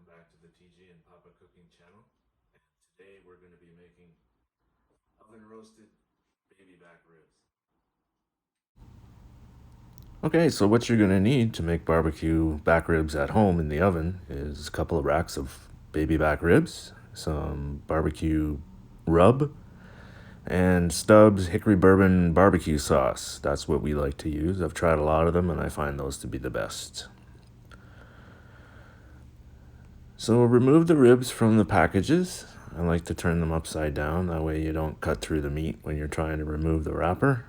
back to the TG and Papa Cooking channel. And today we're going to be making oven roasted baby back ribs. Okay, so what you're going to need to make barbecue back ribs at home in the oven is a couple of racks of baby back ribs, some barbecue rub, and Stubbs hickory bourbon barbecue sauce. That's what we like to use. I've tried a lot of them and I find those to be the best. So remove the ribs from the packages. I like to turn them upside down. That way you don't cut through the meat when you're trying to remove the wrapper.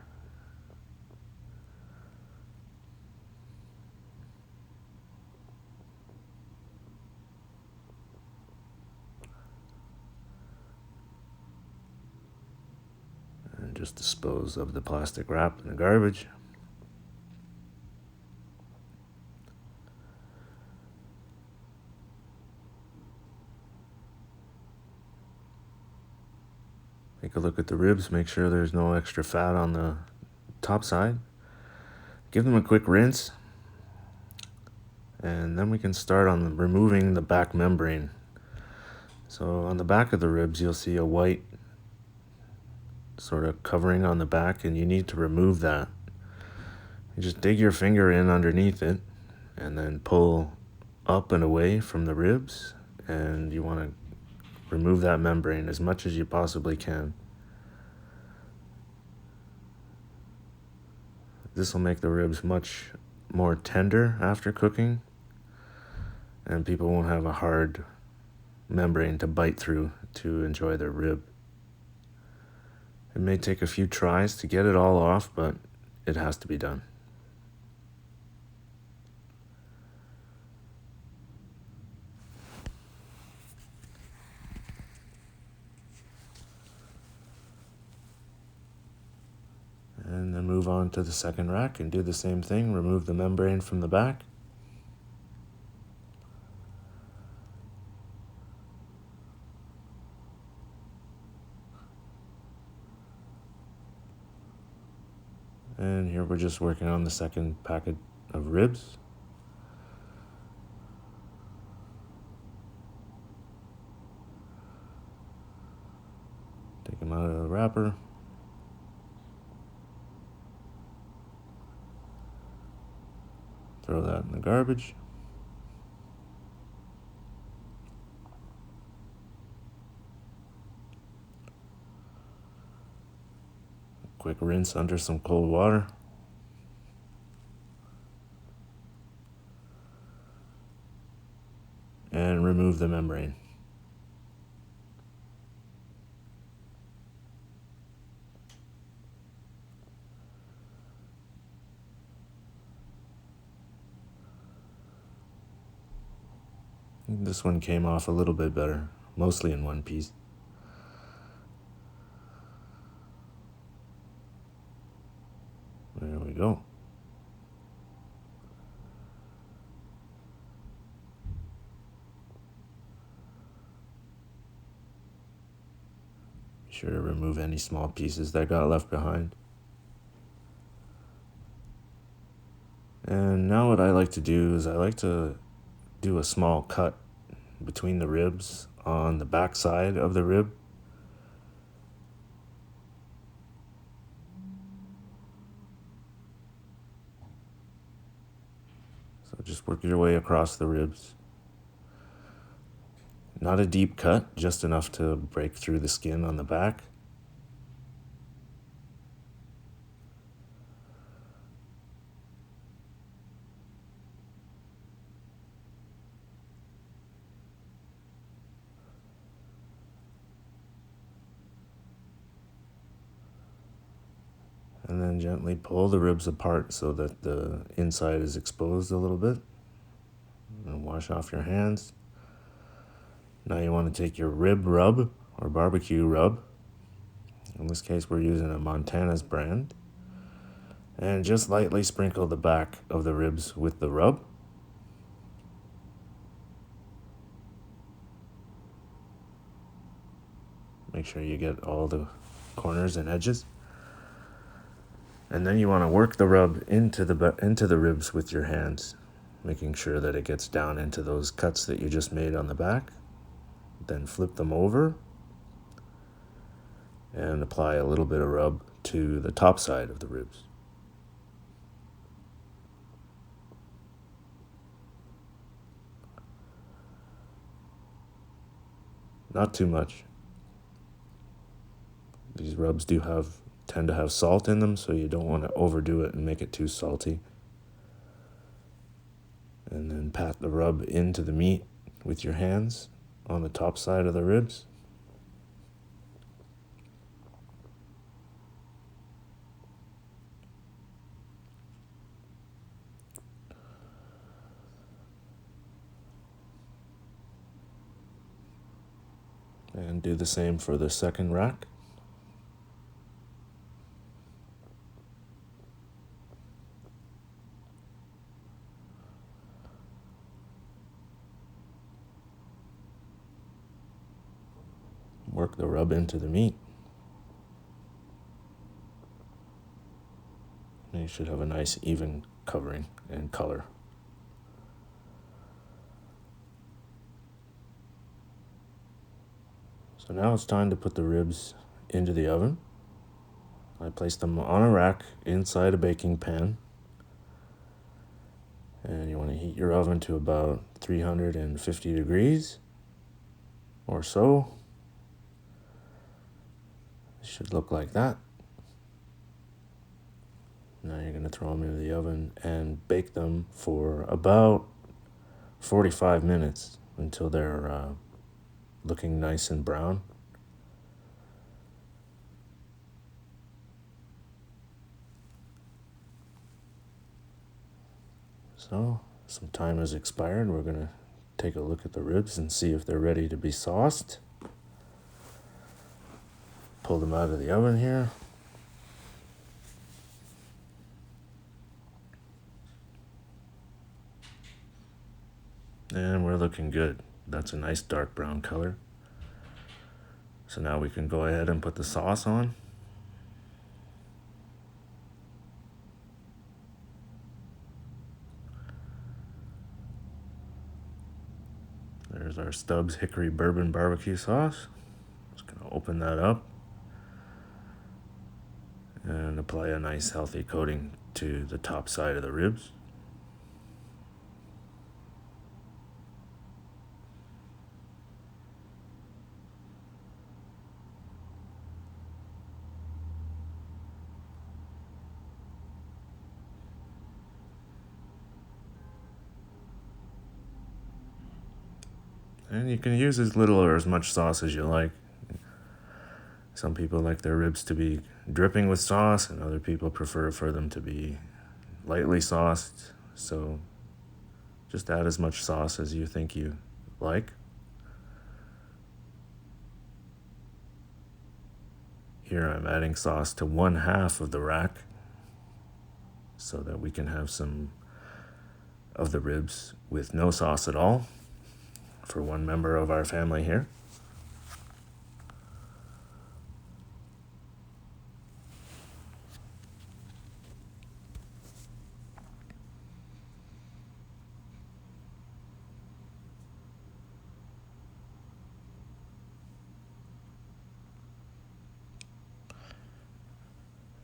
And just dispose of the plastic wrap in the garbage. Take a look at the ribs, make sure there's no extra fat on the top side. Give them a quick rinse, and then we can start on removing the back membrane. So on the back of the ribs, you'll see a white sort of covering on the back, and you need to remove that. You just dig your finger in underneath it, and then pull up and away from the ribs, and you want to remove that membrane as much as you possibly can. This will make the ribs much more tender after cooking, and people won't have a hard membrane to bite through to enjoy their rib. It may take a few tries to get it all off, but it has to be done. And then move on to the second rack and do the same thing. Remove the membrane from the back. And here we're just working on the second packet of ribs. Take them out of the wrapper. Throw that in the garbage. Quick rinse under some cold water. And remove the membrane. This one came off a little bit better, mostly in one piece. There we go. Be sure to remove any small pieces that got left behind. And now what I like to do is I like to do a small cut between the ribs on the back side of the rib. So just work your way across the ribs. Not a deep cut, just enough to break through the skin on the back. And then gently pull the ribs apart so that the inside is exposed a little bit. And wash off your hands. Now you want to take your rib rub or barbecue rub. In this case, we're using a Montana's brand. And just lightly sprinkle the back of the ribs with the rub. Make sure you get all the corners and edges. And then you want to work the rub into the ribs with your hands. making sure that it gets down into those cuts that you just made on the back. Then flip them over and apply a little bit of rub to the top side of the ribs. Not too much. These rubs tend to have salt in them, so you don't want to overdo it and make it too salty. And then pat the rub into the meat with your hands on the top side of the ribs. And do the same for the second rack. Work the rub into the meat. And you should have a nice even covering and color. So now it's time to put the ribs into the oven. I place them on a rack inside a baking pan. And you want to heat your oven to about 350 degrees or so. It should look like that. Now you're going to throw them into the oven and bake them for about 45 minutes until they're looking nice and brown. So, some time has expired. We're going to take a look at the ribs and see if they're ready to be sauced. Pull them out of the oven here. And we're looking good. That's a nice dark brown color. So now we can go ahead and put the sauce on. There's our Stubbs Hickory Bourbon Barbecue Sauce. Just going to open that up and apply a nice healthy coating to the top side of the ribs. And you can use as little or as much sauce as you like. Some people like their ribs to be dripping with sauce, and other people prefer for them to be lightly sauced. So just add as much sauce as you think you like. Here I'm adding sauce to 1/2 of the rack so that we can have some of the ribs with no sauce at all for one member of our family here.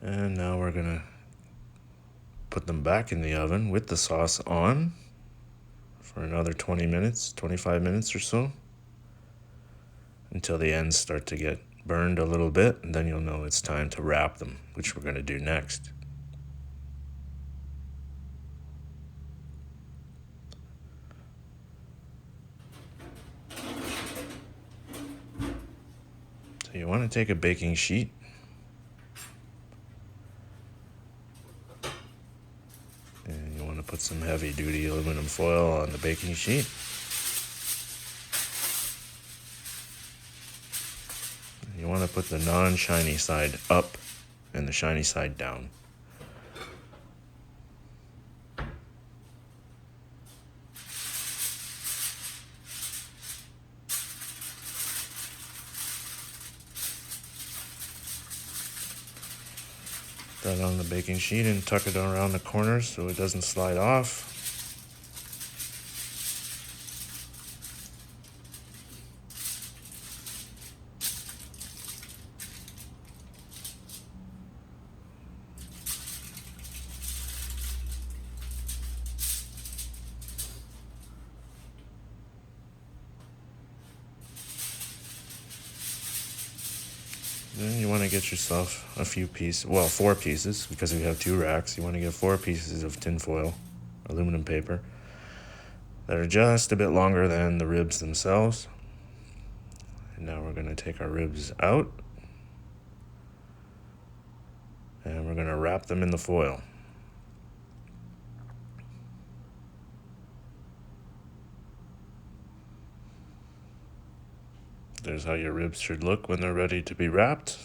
And now we're going to put them back in the oven with the sauce on for another 20 minutes, 25 minutes or so, until the ends start to get burned a little bit, and then you'll know it's time to wrap them, which we're going to do next. So you want to take a baking sheet and you want to put some heavy-duty aluminum foil on the baking sheet. You want to put the non-shiny side up and the shiny side down. That on the baking sheet and tuck it around the corners so it doesn't slide off. then you want to get yourself a few pieces, well, 4 pieces, because we have 2 racks. You want to get 4 pieces of tinfoil, aluminum paper, that are just a bit longer than the ribs themselves. And now we're going to take our ribs out, and we're going to wrap them in the foil. There's how your ribs should look when they're ready to be wrapped.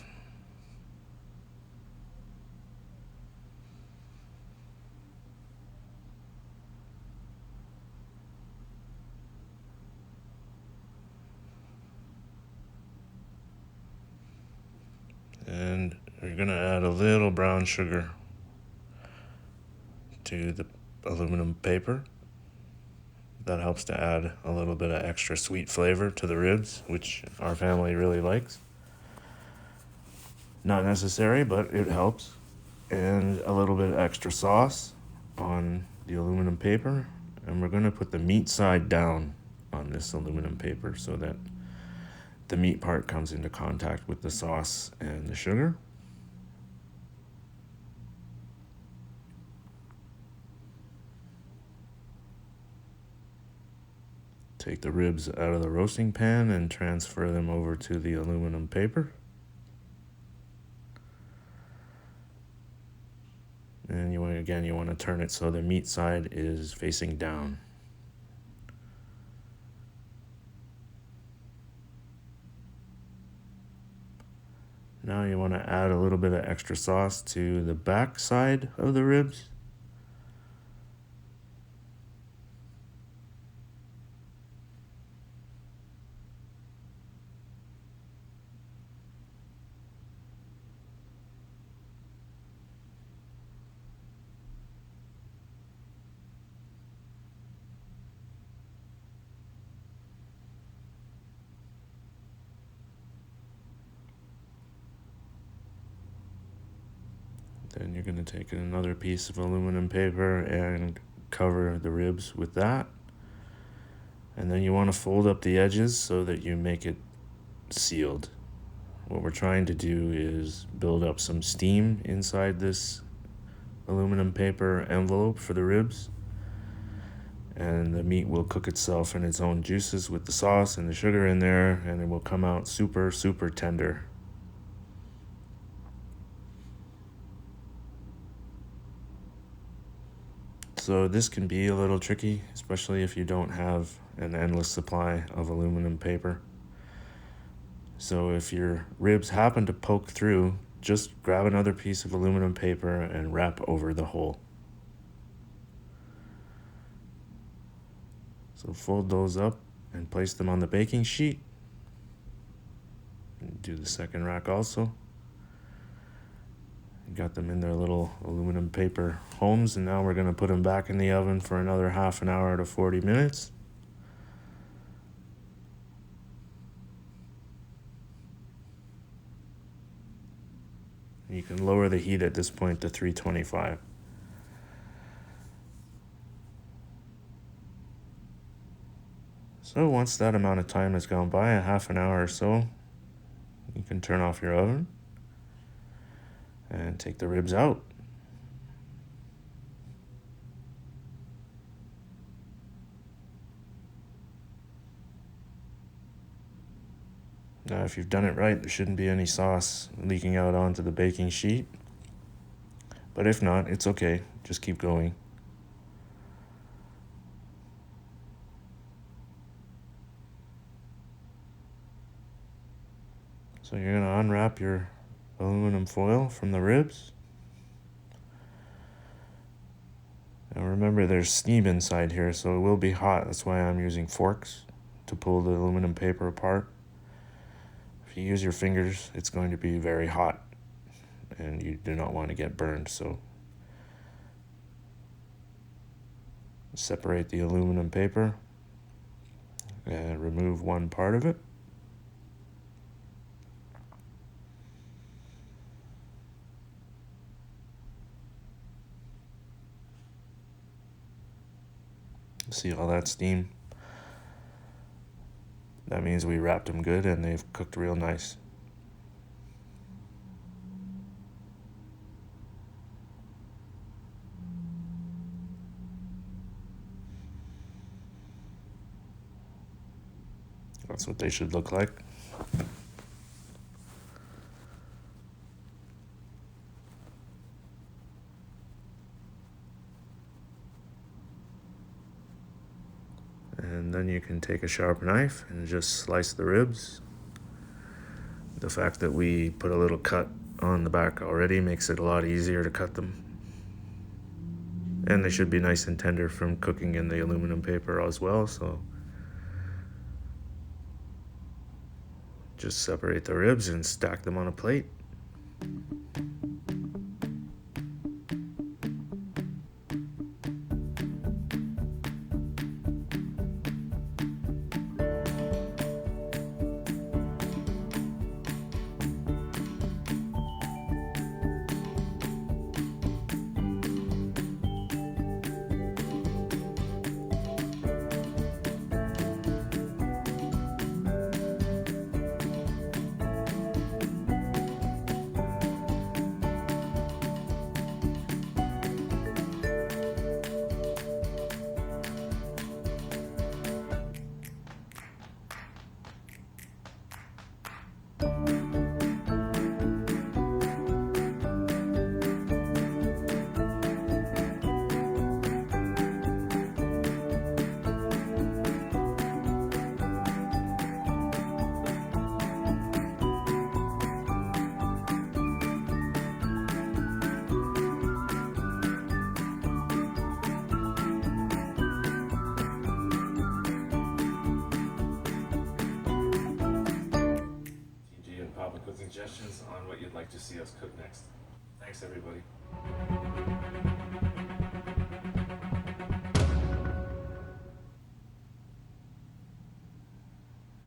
And you're going to add a little brown sugar to the aluminum paper. That helps to add a little bit of extra sweet flavor to the ribs, which our family really likes. Not necessary, but it helps. And a little bit of extra sauce on the aluminum paper. And we're going to put the meat side down on this aluminum paper so that the meat part comes into contact with the sauce and the sugar. Take the ribs out of the roasting pan and transfer them over to the aluminum paper. And you want to turn it so the meat side is facing down. Now you want to add a little bit of extra sauce to the back side of the ribs. Then you're going to take another piece of aluminum paper and cover the ribs with that. And then you want to fold up the edges so that you make it sealed. What we're trying to do is build up some steam inside this aluminum paper envelope for the ribs. And the meat will cook itself in its own juices with the sauce and the sugar in there, and it will come out super, super tender. So this can be a little tricky, especially if you don't have an endless supply of aluminum paper. So if your ribs happen to poke through, just grab another piece of aluminum paper and wrap over the hole. So fold those up and place them on the baking sheet. And do the second rack also. Got them in their little aluminum paper homes, and now we're going to put them back in the oven for another half an hour to 40 minutes. You can lower the heat at this point to 325. So once that amount of time has gone by, a half an hour or so, you can turn off your oven and take the ribs out. Now, if you've done it right, there shouldn't be any sauce leaking out onto the baking sheet. But if not, it's okay. Just keep going. So you're going to unwrap your aluminum foil from the ribs. Now remember, there's steam inside here, so it will be hot. That's why I'm using forks to pull the aluminum paper apart. If you use your fingers, it's going to be very hot, and you do not want to get burned. So separate the aluminum paper and remove one part of it. See all that steam? That means we wrapped them good and they've cooked real nice. That's what they should look like. And then you can take a sharp knife and just slice the ribs. The fact that we put a little cut on the back already makes it a lot easier to cut them. And they should be nice and tender from cooking in the aluminum paper as well, so just separate the ribs and stack them on a plate. With suggestions on what you'd like to see us cook next. Thanks, everybody.